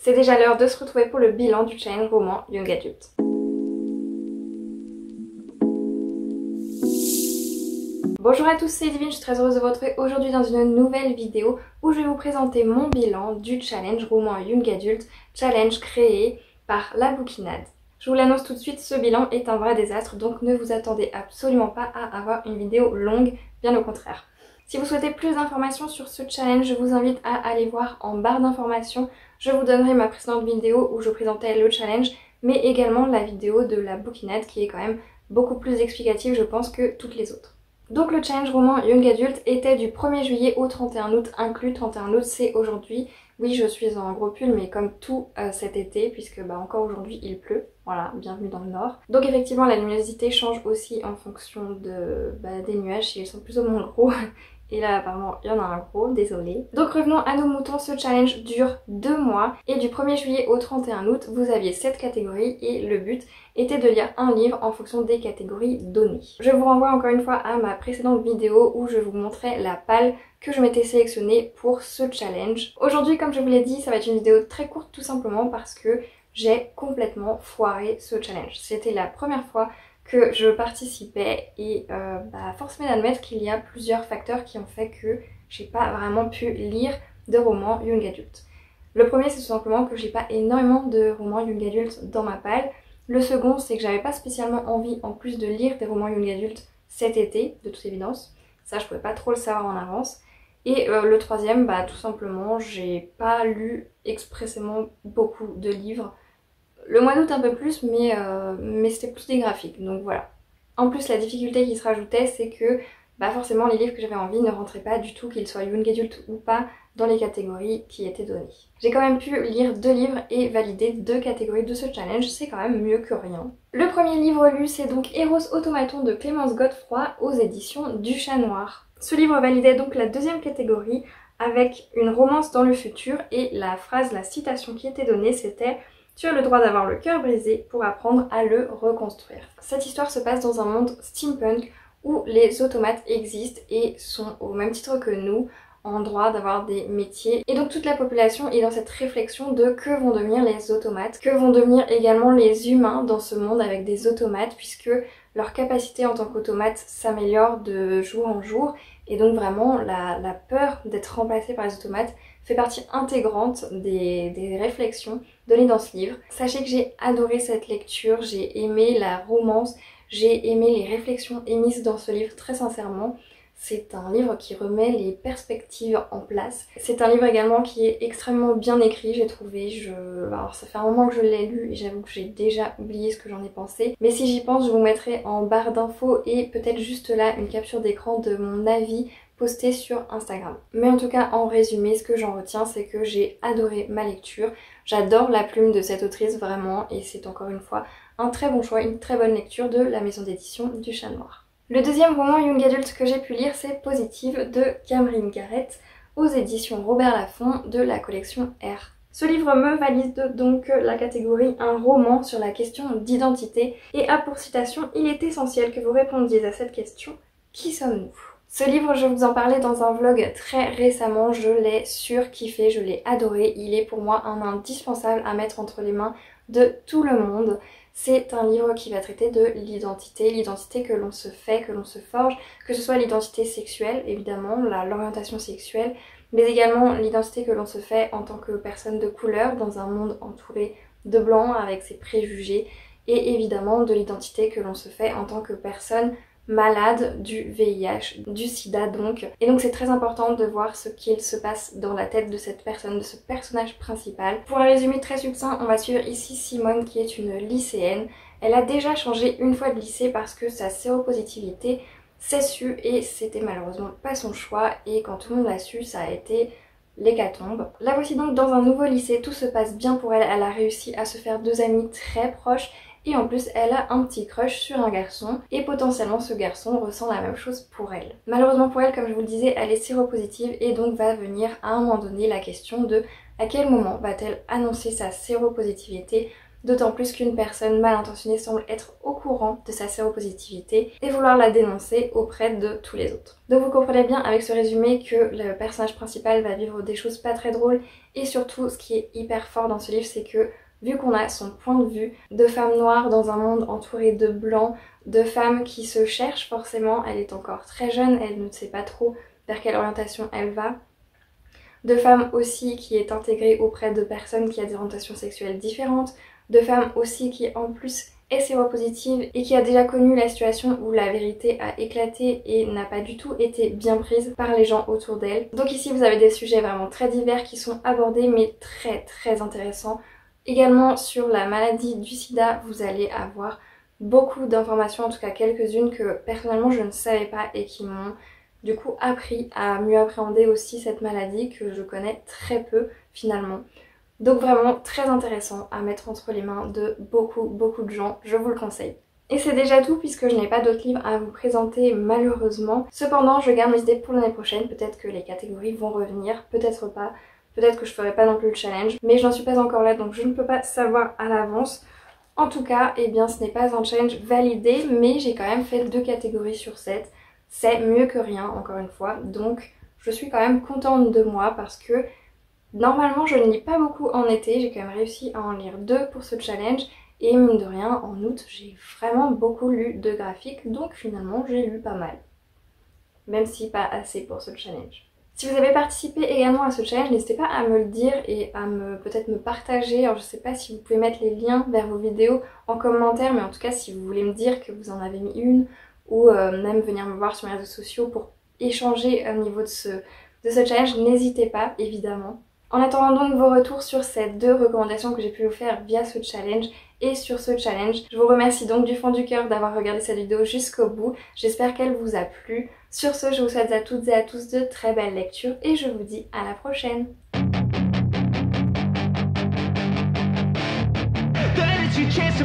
C'est déjà l'heure de se retrouver pour le bilan du challenge roman Young Adult. Bonjour à tous, c'est Divine, je suis très heureuse de vous retrouver aujourd'hui dans une nouvelle vidéo où je vais vous présenter mon bilan du challenge roman Young Adult, challenge créé par La Bouquinade. Je vous l'annonce tout de suite, ce bilan est un vrai désastre, donc ne vous attendez absolument pas à avoir une vidéo longue, bien au contraire. Si vous souhaitez plus d'informations sur ce challenge, je vous invite à aller voir en barre d'informations. Je vous donnerai ma précédente vidéo où je présentais le challenge, mais également la vidéo de La Bouquinade qui est quand même beaucoup plus explicative, je pense, que toutes les autres. Donc le challenge roman Young Adult était du 1er juillet au 31 août inclus. 31 août c'est aujourd'hui. Oui, je suis en gros pull, mais comme tout cet été, puisque encore aujourd'hui il pleut. Voilà, bienvenue dans le nord. Donc effectivement la luminosité change aussi en fonction des nuages, si ils sont plus ou moins gros. Et là apparemment il y en a un gros, désolé. Donc revenons à nos moutons, ce challenge dure 2 mois et du 1er juillet au 31 août vous aviez 7 catégories et le but était de lire un livre en fonction des catégories données. Je vous renvoie encore une fois à ma précédente vidéo où je vous montrais la palle que je m'étais sélectionnée pour ce challenge. Aujourd'hui, comme je vous l'ai dit, ça va être une vidéo très courte tout simplement parce que j'ai complètement foiré ce challenge. C'était la première fois que je participais et force m'est d'admettre qu'il y a plusieurs facteurs qui ont fait que j'ai pas vraiment pu lire de romans Young Adult. Le premier, c'est tout simplement que j'ai pas énormément de romans Young Adult dans ma palle. Le second, c'est que j'avais pas spécialement envie en plus de lire des romans Young Adult cet été, de toute évidence. Ça, je pouvais pas trop le savoir en avance. Et le troisième, tout simplement, j'ai pas lu expressément beaucoup de livres. Le mois d'août un peu plus, mais c'était plus des graphiques, donc voilà. En plus, la difficulté qui se rajoutait, c'est que forcément les livres que j'avais envie ne rentraient pas du tout, qu'ils soient Young Adult ou pas, dans les catégories qui étaient données. J'ai quand même pu lire 2 livres et valider 2 catégories de ce challenge, c'est quand même mieux que rien. Le premier livre lu, c'est donc Eros Automaton de Clémence Godefroy aux éditions du Chat Noir. Ce livre validait donc la 2e catégorie avec une romance dans le futur et la citation qui était donnée, c'était « Tu as le droit d'avoir le cœur brisé pour apprendre à le reconstruire ». Cette histoire se passe dans un monde steampunk où les automates existent et sont au même titre que nous en droit d'avoir des métiers. Et donc toute la population est dans cette réflexion de que vont devenir les automates, que vont devenir également les humains dans ce monde avec des automates, puisque leur capacité en tant qu'automate s'améliore de jour en jour. Et donc vraiment la peur d'être remplacé par les automates fait partie intégrante des réflexions données dans ce livre. Sachez que j'ai adoré cette lecture, j'ai aimé la romance, j'ai aimé les réflexions émises dans ce livre très sincèrement. C'est un livre qui remet les perspectives en place. C'est un livre également qui est extrêmement bien écrit, j'ai trouvé. Alors ça fait un moment que je l'ai lu et j'avoue que j'ai déjà oublié ce que j'en ai pensé. Mais si j'y pense, je vous mettrai en barre d'infos et peut-être juste là une capture d'écran de mon avis posté sur Instagram. Mais en tout cas, en résumé, ce que j'en retiens, c'est que j'ai adoré ma lecture. J'adore la plume de cette autrice vraiment et c'est encore une fois un très bon choix, une très bonne lecture de la maison d'édition du Chat Noir. Le deuxième roman Young Adult que j'ai pu lire, c'est Positive de Cameron Garrett aux éditions Robert Laffont de la collection R. Ce livre me valide donc la catégorie un roman sur la question d'identité et a pour citation « Il est essentiel que vous répondiez à cette question, qui sommes-nous » Ce livre, je vous en parlais dans un vlog très récemment, je l'ai surkiffé, je l'ai adoré, il est pour moi un indispensable à mettre entre les mains de tout le monde. C'est un livre qui va traiter de l'identité que l'on se fait, que l'on se forge, que ce soit l'identité sexuelle évidemment, l'orientation sexuelle, mais également l'identité que l'on se fait en tant que personne de couleur dans un monde entouré de blancs avec ses préjugés et évidemment de l'identité que l'on se fait en tant que personne malade du VIH, du sida donc. Et donc c'est très important de voir ce qu'il se passe dans la tête de cette personne, de ce personnage principal. Pour un résumé très succinct, on va suivre ici Simone qui est une lycéenne. Elle a déjà changé une fois de lycée parce que sa séropositivité s'est su et c'était malheureusement pas son choix et quand tout le monde l'a su, ça a été l'hécatombe. La voici donc dans un nouveau lycée, tout se passe bien pour elle, elle a réussi à se faire 2 amis très proches. Et en plus, elle a un petit crush sur un garçon et potentiellement ce garçon ressent la même chose pour elle. Malheureusement pour elle, comme je vous le disais, elle est séropositive et donc va venir à un moment donné la question de à quel moment va-t-elle annoncer sa séropositivité d'autant plus qu'une personne mal intentionnée semble être au courant de sa séropositivité et vouloir la dénoncer auprès de tous les autres. Donc vous comprenez bien avec ce résumé que le personnage principal va vivre des choses pas très drôles et surtout ce qui est hyper fort dans ce livre c'est que vu qu'on a son point de vue de femme noire dans un monde entouré de blancs, de femmes qui se cherchent forcément, elle est encore très jeune, elle ne sait pas trop vers quelle orientation elle va, de femmes aussi qui est intégrée auprès de personnes qui ont des orientations sexuelles différentes, de femmes aussi qui en plus est séropositive et qui a déjà connu la situation où la vérité a éclaté et n'a pas du tout été bien prise par les gens autour d'elle. Donc ici vous avez des sujets vraiment très divers qui sont abordés mais très intéressants. Également sur la maladie du sida, vous allez avoir beaucoup d'informations, en tout cas quelques-unes que personnellement je ne savais pas et qui m'ont du coup appris à mieux appréhender aussi cette maladie que je connais très peu finalement. Donc vraiment très intéressant à mettre entre les mains de beaucoup de gens, je vous le conseille. Et c'est déjà tout puisque je n'ai pas d'autres livres à vous présenter malheureusement. Cependant je garde mes idées pour l'année prochaine, peut-être que les catégories vont revenir, peut-être pas. Peut-être que je ferai pas non plus le challenge, mais je n'en suis pas encore là donc je ne peux pas savoir à l'avance. En tout cas, eh bien ce n'est pas un challenge validé, mais j'ai quand même fait 2 catégories sur 7. C'est mieux que rien encore une fois, donc je suis quand même contente de moi parce que normalement je ne lis pas beaucoup en été, j'ai quand même réussi à en lire 2 pour ce challenge et mine de rien en août j'ai vraiment beaucoup lu de graphiques donc finalement j'ai lu pas mal. Même si pas assez pour ce challenge. Si vous avez participé également à ce challenge, n'hésitez pas à me le dire et à peut-être me partager. Alors je sais pas si vous pouvez mettre les liens vers vos vidéos en commentaire, mais en tout cas si vous voulez me dire que vous en avez mis une ou même venir me voir sur mes réseaux sociaux pour échanger au niveau de ce challenge, n'hésitez pas évidemment. En attendant donc vos retours sur ces 2 recommandations que j'ai pu vous faire via ce challenge et sur ce challenge, je vous remercie donc du fond du cœur d'avoir regardé cette vidéo jusqu'au bout. J'espère qu'elle vous a plu. Sur ce, je vous souhaite à toutes et à tous de très belles lectures et je vous dis à la prochaine. Chance